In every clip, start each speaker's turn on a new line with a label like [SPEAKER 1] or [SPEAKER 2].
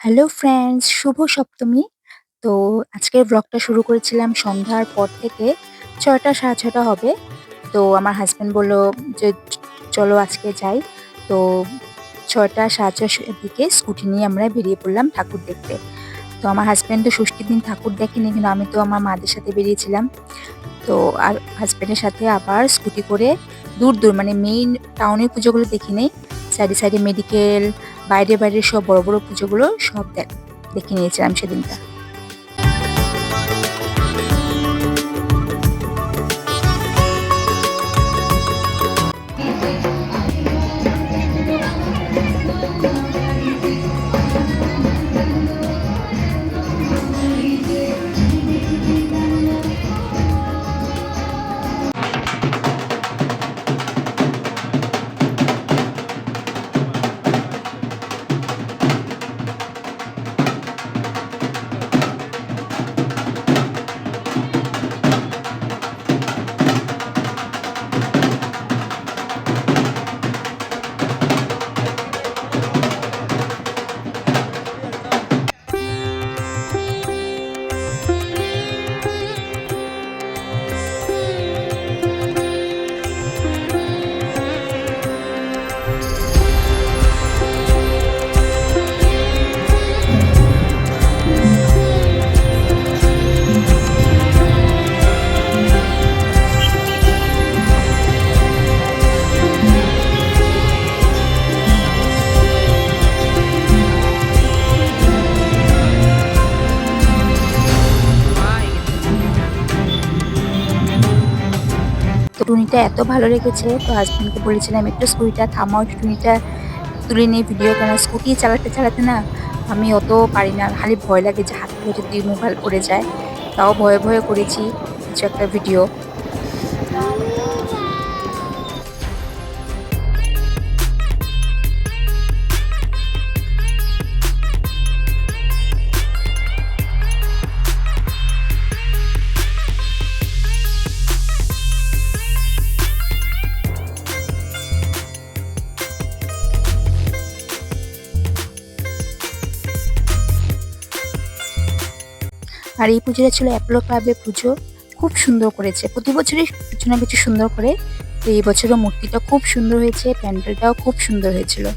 [SPEAKER 1] Hello friends, শুভ সপ্তমী। তো আজকের ব্লগটা শুরু করেছিলাম সন্ধ্যার পর থেকে। ৬টা ৬:৩০ হবে। তো আমার হাসব্যান্ড বলল যে, চলো আজকে যাই।" তো ৬টা ৬:৩০ এর দিকে স্কুটি নিয়ে আমরা বেরিয়ে পড়লাম ঠাকুর দেখতে। তো আমার হাসব্যান্ড তো ষষ্ঠীর দিন ঠাকুর দেখেনি, কিন্তু আমি তো আমার মাদের সাথে বেরিয়েছিলাম। তো আর হাসব্যান্ডের সাথে আবার স্কুটি করে দূর দূর মানে মেইন টাউনের পুজোগুলো দেখি নেই, সাইডে সাইডে মেডিকেল, বাইরে বাইরে সব বড় বড় পুজোগুলো সব দেখে নিয়েছিলাম সেদিনটা। তো টুনিটা এত ভালো লেগেছে, তো হাজব্যান্ডকে বলেছিলাম একটু স্কুটিটা থামাও, একটু টুনিটা তুলে নিয়ে ভিডিও, কেন স্কুটি চালাতে চালাতে না আমি অত পারি না, খালি ভয় লাগে যে হাত থেকে যদি মোবাইল পড়ে যায়। তাও ভয়ে ভয়ে করেছি কিছু একটা ভিডিও। আর এই পুজোটা ছিল অ্যাপোলো ক্লাবের পুজো। খুব সুন্দর করেছে, প্রতি বছরই কিছু না কিছু সুন্দর করে। তো এই বছরও মূর্তিটা খুব সুন্দর হয়েছে, প্যান্ডেলটাও খুব সুন্দর হয়েছিল।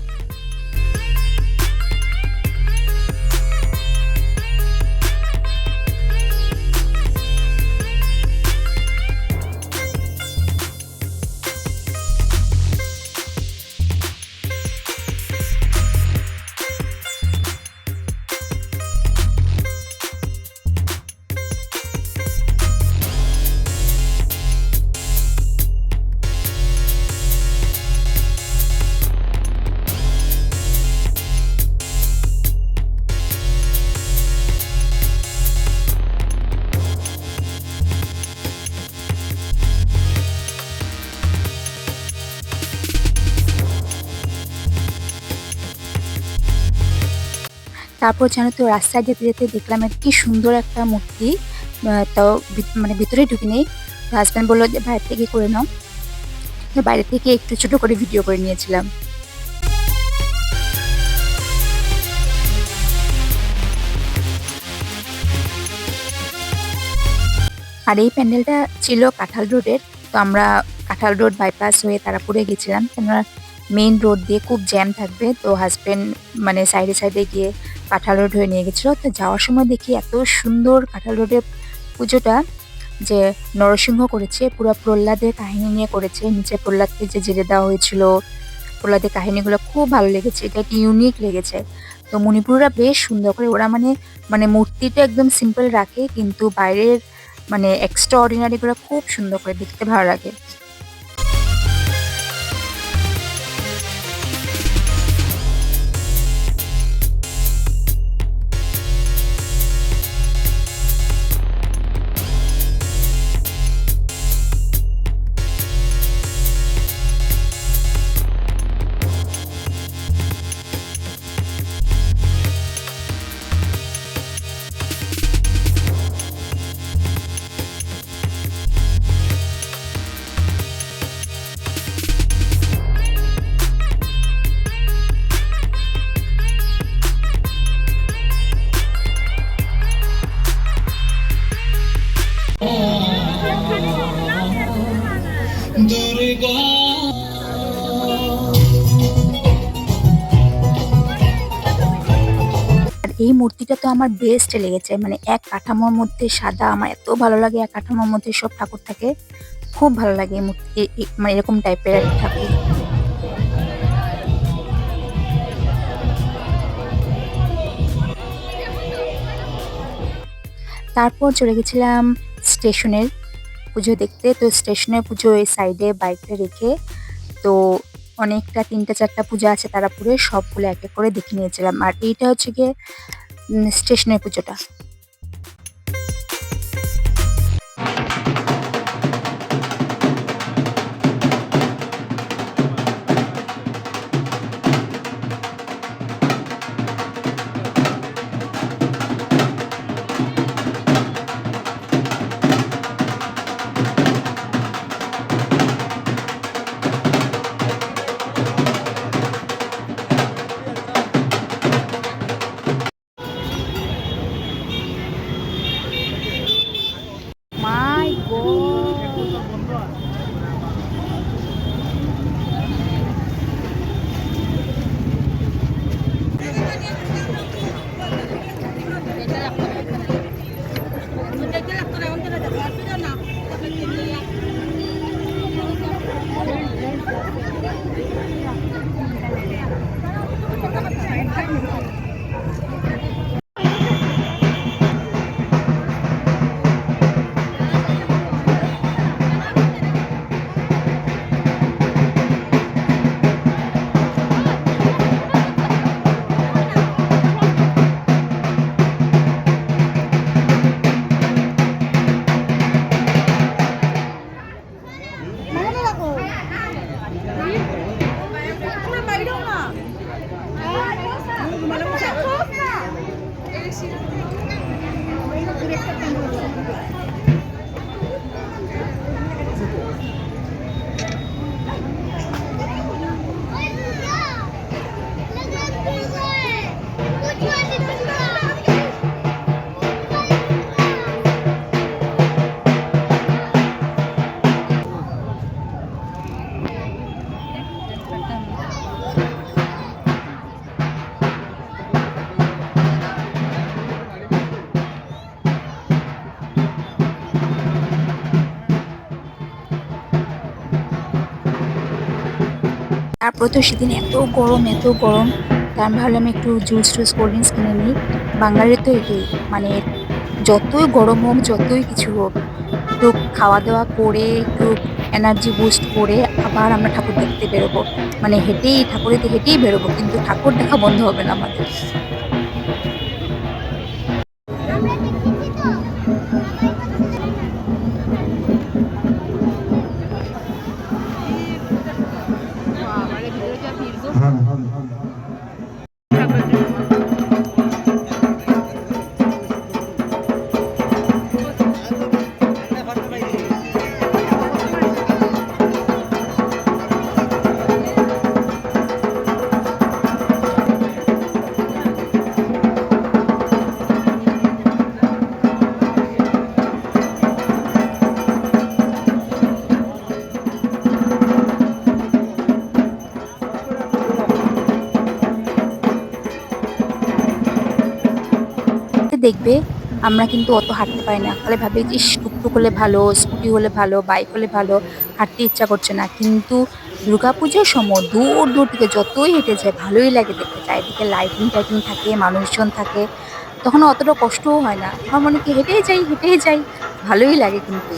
[SPEAKER 1] তারপর জানো তো, রাস্তায় যেতে যেতে দেখলাম কি সুন্দর একটা মূর্তি। তাও মানে ভিতরে ঢুকি নেই। হাজব্যান্ড বললো যে বাইরে থেকে করে নাও। তো বাইরে থেকে একটু ছোট করে ভিডিও করে নিয়েছিলাম। আর এই প্যান্ডেলটা ছিল কাঁঠাল রোডের। তো আমরা কাঁঠাল রোড বাইপাস হয়ে তারাপুরে গেছিলাম, কেননা মেইন রোড দিয়ে খুব জ্যাম থাকবে। তো হাজবেন্ড মানে সাইডে সাইডে গিয়ে কাঁঠাল রোড হয়ে নিয়ে গেছিলো। তো যাওয়ার সময় দেখি এত সুন্দর কাঁঠাল রোডের পুজোটা, যে নরসিংহ করেছে, পুরো প্রহ্লাদের কাহিনী নিয়ে করেছে, নিচে প্রহ্লাদকে যে জেলে দেওয়া হয়েছিল, প্রহ্লাদের কাহিনীগুলো খুব ভালো লেগেছে, এটা একটি ইউনিক লেগেছে। তো মণিপুররা বেশ সুন্দর করে ওরা মানে মানে মূর্তিটা একদম সিম্পল রাখে, কিন্তু বাইরের মানে এক্সট্রা অর্ডিনারি গুলো খুব সুন্দর করে, দেখতে ভালো লাগে। আর এই মূর্তিটা তো আমার বেস্ট লেগেছে, মানে এক কাঠামোর মধ্যে সাদা, আমার এত ভালো লাগে এক কাঠামোর মধ্যে সব ঠাকুর থাকে, খুব ভালো লাগে এই মূর্তি, মানে এরকম টাইপের ঠাকুর। তারপর চলে গেছিলাম স্টেশনের পুজো দেখতে। তো স্টেশনের পুজো এই সাইডে বাইকটা রেখে, তো অনেকটা ৩টা ৪টা পূজা আছে তারাপুরে, সবগুলো এক এক করে দেখে নিয়েছিলাম। আর এইটা হচ্ছে গিয়ে স্টেশনের পুজোটা। মাই গড, তারপর তো সেদিন এত গরম এত গরম, তাই আমি ভাবলাম একটু জুস টুস কোল্ড ড্রিঙ্কস কিনে নিই। বাঙালির তো এটাই, মানে যতই গরম হোক যতই কিছু হোক, একটু খাওয়া দাওয়া করে একটু এনার্জি বুস্ট করে আবার আমরা ঠাকুর দেখতে বেরোবো, মানে হেঁটেই ঠাকুরেতে হেঁটেই বেরোবো, কিন্তু ঠাকুর দেখা বন্ধ হবে না আমাদের। দেখবে আমরা কিন্তু অত হাঁটতে পারি না, তাহলে ভাবি যে টুকটুক হলে ভালো, স্কুটি হলে ভালো, বাইক হলে ভালো, হাঁটতে ইচ্ছা করছে না। কিন্তু দুর্গাপুজোর সময় দূর দূর থেকে যতই হেঁটে যায় ভালোই লাগে দেখতে, চারিদিকে লাইটিং টাইটিং থাকে, মানুষজন থাকে, তখন অতটা কষ্টও হয় না, আমার মনে কি হেঁটেই যাই, ভালোই লাগে কিন্তু।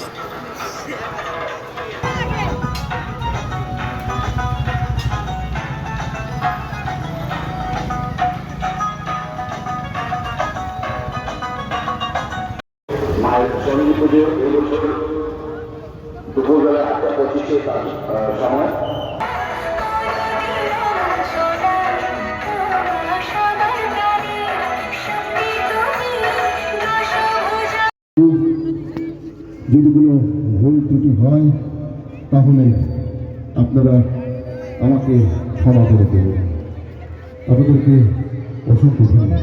[SPEAKER 2] মায়ের চন্ডী পুজো এবছর দুপুরবেলা 8টা 25-এ সময়।
[SPEAKER 3] যদি কোনো ভুল ত্রুটি হয় তাহলে আপনারা আমাকে ক্ষমা করে দেবেন। আপনাদেরকে অসংখ্য ধন্যবাদ।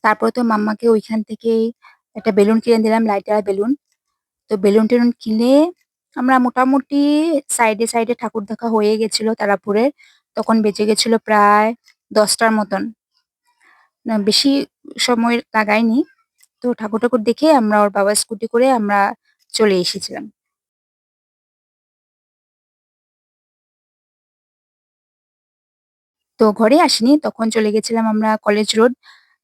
[SPEAKER 1] তারপরে তো মাম্মাকে ওইখান থেকেই একটা বেলুন কিনে দিলাম, লাইটার বেলুন। তো বেলুন-টেলুন কিনে আমরা মোটামুটি সাইডে ঠাকুর দেখা হয়ে গেছিল তারাপুরের। তখন বেজে গেছিল প্রায় ১০টার মতন। না বেশি সময় লাগায়নি। তো ঠাকুর-টাকুর দেখে আমরা ওর বাবার স্কুটি করে আমরা চলে এসেছিলাম। তো ঘরে আসিনি, তখন চলে গেছিলাম আমরা কলেজ রোড।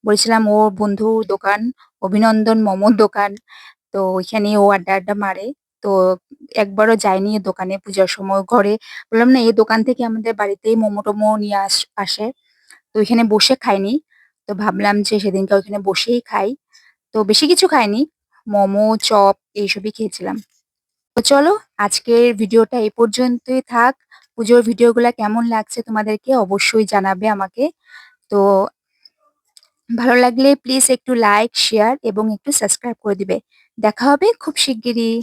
[SPEAKER 1] বলেছিলাম ওর বন্ধুর দোকান, অভিনন্দন মোমোর দোকান। তো ওইখানে ও আড্ডা মারে। তো একবারও যায়নি এ দোকানে পূজার সময় ঘরে বললাম না এই দোকান থেকে আমাদের বাড়িতেই মোমো-টোমো নিয়ে আসে। তো ওইখানে বসে খাইনি। তো ভাবলাম যে সেদিনকে ওইখানে বসেই খাই। তো বেশি কিছু খাইনি। মোমো, চপ এইসবই খেয়েছিলাম। তো চলো আজকের ভিডিওটা এই পর্যন্তই থাক। পুজোর ভিডিওগুলা কেমন লাগছে তোমাদেরকে অবশ্যই জানাবে আমাকে। তো ভালো লাগলে প্লিজ একটু লাইক, শেয়ার এবং একটু সাবস্ক্রাইব করে দিবে। দেখা হবে খুব শিগগিরই।